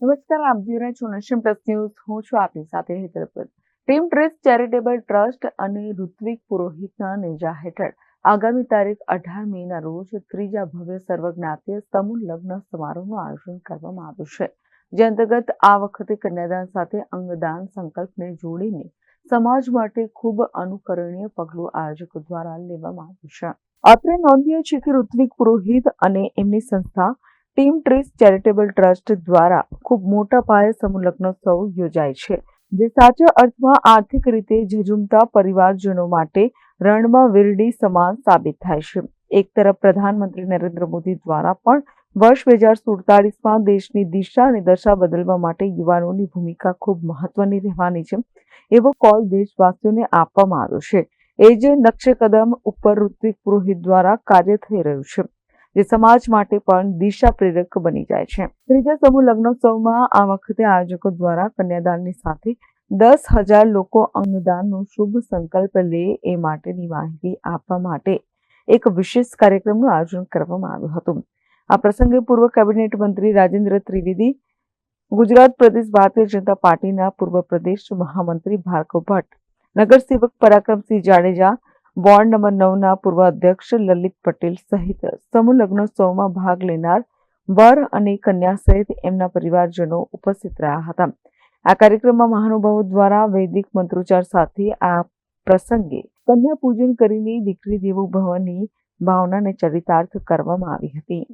નમસ્કાર, આપ જોઈ રહ્યા છો નેશન પ્લસ ન્યૂઝ. હું છું આપની સાથે Hetal. Team trace charitable trust અને ઋત્વિક પુરોહિતના નેજા હેઠળ આગામી તારીખ 18 મેના રોજ ત્રીજા ભવ્ય સર્વજ્ઞાતીય સમૂહ લગ્ન સમારોહનું આયોજન કરવામાં આવ્યું છે. જે અંતર્ગત આ વખતે કન્યાદાન સાથે અંગદાન સંકલ્પને જોડીને સમાજ માટે ખૂબ અનુકરણીય પગલું આયોજકો દ્વારા લેવામાં આવ્યું છે. અત્રે નોંધ્ય છે કે ઋત્વિક પુરોહિત અને એમની સંસ્થા ટીમ ટ્રેસ ચેરિટેબલ ટ્રસ્ટ દ્વારા ખૂબ મોટા પાયે સમૂહ લગ્નોત્સવ યોજાય છે, જે સાચા અર્થમાં આર્થિક રીતે ઝઝૂમતા પરિવારજનો માટે રણમાં વીરડી સમાન સાબિત થાય છે. એક તરફ પ્રધાનમંત્રી નરેન્દ્ર મોદી દ્વારા પણ વર્ષ 2047માં દેશની દિશા અને દશા બદલવા માટે યુવાનોની ભૂમિકા ખૂબ મહત્વની રહેવાની છે એવો કોલ દેશવાસીઓને આપવામાં આવ્યો છે. એ જ નકશે કદમ ઉપર ઋત્વિક પુરોહિત દ્વારા કાર્ય થઈ રહ્યું છે, જે સમાજ માટે પણ દિશા પ્રેરક બની જાય છે. ત્રીજા સમૂહ લગ્નોત્સવમાં આ વખતે આયોજકો દ્વારા કન્યાદાનની સાથે 10,000 લોકો અંગદાનનો શુભ સંકલ્પ લે એ માટેની માહિતી આપવા માટે એક વિશેષ કાર્યક્રમનું આયોજન કરવામાં આવ્યું હતું. આ પ્રસંગે પૂર્વ કેબિનેટ મંત્રી રાજેન્દ્ર ત્રિવેદી, ગુજરાત પ્રદેશ ભારતીય જનતા પાર્ટીના પૂર્વ પ્રદેશ મહામંત્રી ભાર્ગવ ભટ્ટ, નગરસેવક પરાક્રમસિંહ જાડેજા, વોર્ડ નંબર 9ના પૂર્વ અધ્યક્ષ લલિત પટેલ સહિત સમૂહ લગ્નોત્સવમાં ભાગ લેનાર વર અને કન્યા સહિત એમના પરિવારજનો ઉપસ્થિત રહ્યા હતા. આ કાર્યક્રમમાં મહાનુભાવો દ્વારા વૈદિક મંત્રોચ્ચાર સાથે આ પ્રસંગે કન્યા પૂજન કરીને દીકરી દેવો ભવની ભાવનાને ચરિતાર્થ કરવામાં આવી હતી.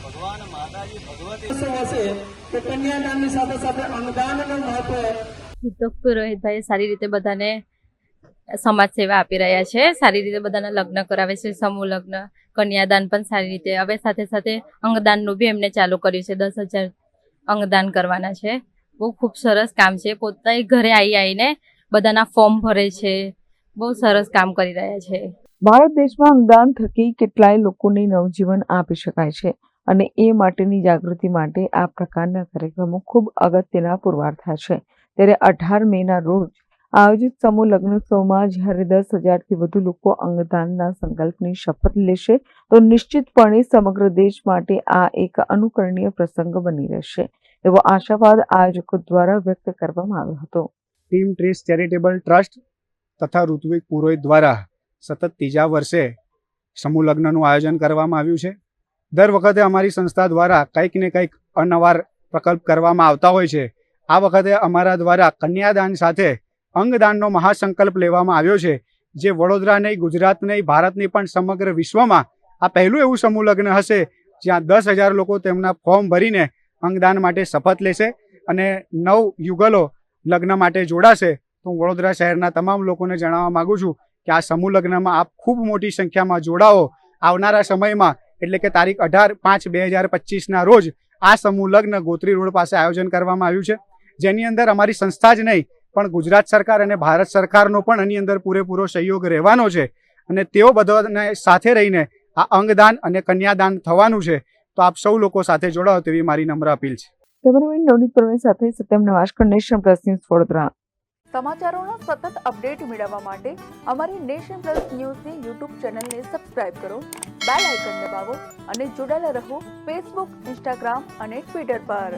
ભગવાન માતાજી ભગવતી કન્યાદાનની સાથે સાથે અંગદાનનું મહત્વ. ઋત્વિક પુરોહિતભાઈ સારી રીતે બધાને સમાજ સેવા આપી રહ્યા છે. સારી રીતે બધાના લગ્ન કરાવે છે, સમૂહ લગ્ન, કન્યાદાન પણ સારી રીતે. હવે સાથે સાથે અંગદાનનું બી એમને ચાલુ કર્યું છે. 10,000 અંગદાન કરવાના છે. બહુ ખૂબ સરસ કામ છે. પોતે ઘરે આવીને બધાના ફોર્મ ભરે છે. બહુ સરસ કામ કરી રહ્યા છે. ભારત દેશમાં અંગદાન થકી કેટલાય લોકોને નવજીવન આપી શકાય છે અને એ માટેની જાગૃતિ માટે આ પ્રકારના કાર્યક્રમો ખૂબ અગત્યના પુરવાર થાય છે. ત્યારે 18 મેના રોજ આયોજિત સમૂહ લગ્નોત્સવમાં જ્યારે 10,000થી વધુ લોકો અંગદાનના સંકલ્પની શપથ લેશે તો નિશ્ચિતપણે સમગ્ર દેશ માટે આ એક અનુકરણીય પ્રસંગ બની રહેશે એવો આશાવાદ આયોજકો દ્વારા વ્યક્ત કરવામાં આવ્યો હતો. ટીમ ટ્રેસ ચેરિટેબલ ટ્રસ્ટ તથા ઋત્વિક પુરોહિત દ્વારા સતત ત્રીજા વર્ષે સમૂહ લગ્નનું આયોજન કરવામાં આવ્યું છે. દર વખતે અમારી સંસ્થા દ્વારા કંઈક ને કંઈક અનવાર પ્રકલ્પ કરવામાં આવતા હોય છે. આ વખતે અમારા દ્વારા કન્યાદાન સાથે અંગદાનનો મહાસંકલ્પ લેવામાં આવ્યો છે, જે વડોદરા નહીં, ગુજરાત નહીં, ભારત નહીં પણ સમગ્ર વિશ્વમાં આ પહેલું એવું સમૂહ લગ્ન હશે જ્યાં 10,000 લોકો તેમના ફોર્મ ભરીને અંગદાન માટે શપથ લેશે અને 9 યુગલો લગ્ન માટે જોડાશે. તો હું વડોદરા શહેરના તમામ લોકોને જણાવવા માગું છું કે આ સમૂહ લગ્નમાં આપ ખૂબ મોટી સંખ્યામાં જોડાઓ. આવનારા સમયમાં એટલે કે તારીખ 18/5/2025ના રોજ આ સમૂહ લગ્ન ગોત્રી રોડ પાસે આયોજન કરવામાં આવ્યું છે, જેની અંદર અમારી સંસ્થા જ નહીં પણ ગુજરાત સરકાર અને ભારત સરકારનો પણ આની અંદર પૂરેપૂરો સહયોગ રહેવાનો છે અને તેઓ બધાને સાથે રહીને આ અંગદાન અને કન્યાદાન થવાનું છે. તો આપ સૌ લોકો સાથે જોડાઓ તેવી મારી નમ્ર અપીલ છે. કેમેરામેન નવનીત પરમેશ સાથે સત્યમ નવાશકર, નેશન પ્લસ ન્યૂઝ, વડોદરા. સમાચારોનો સતત અપડેટ મેળવવા માટે અમારી નેશન પ્લસ ન્યૂઝની યુટ્યુબ ચેનલને સબસ્ક્રાઇબ કરો, બેલ આઇકન દબાવો અને જોડાયેલા રહો ફેસબુક, ઇન્સ્ટાગ્રામ અને ટ્વિટર પર.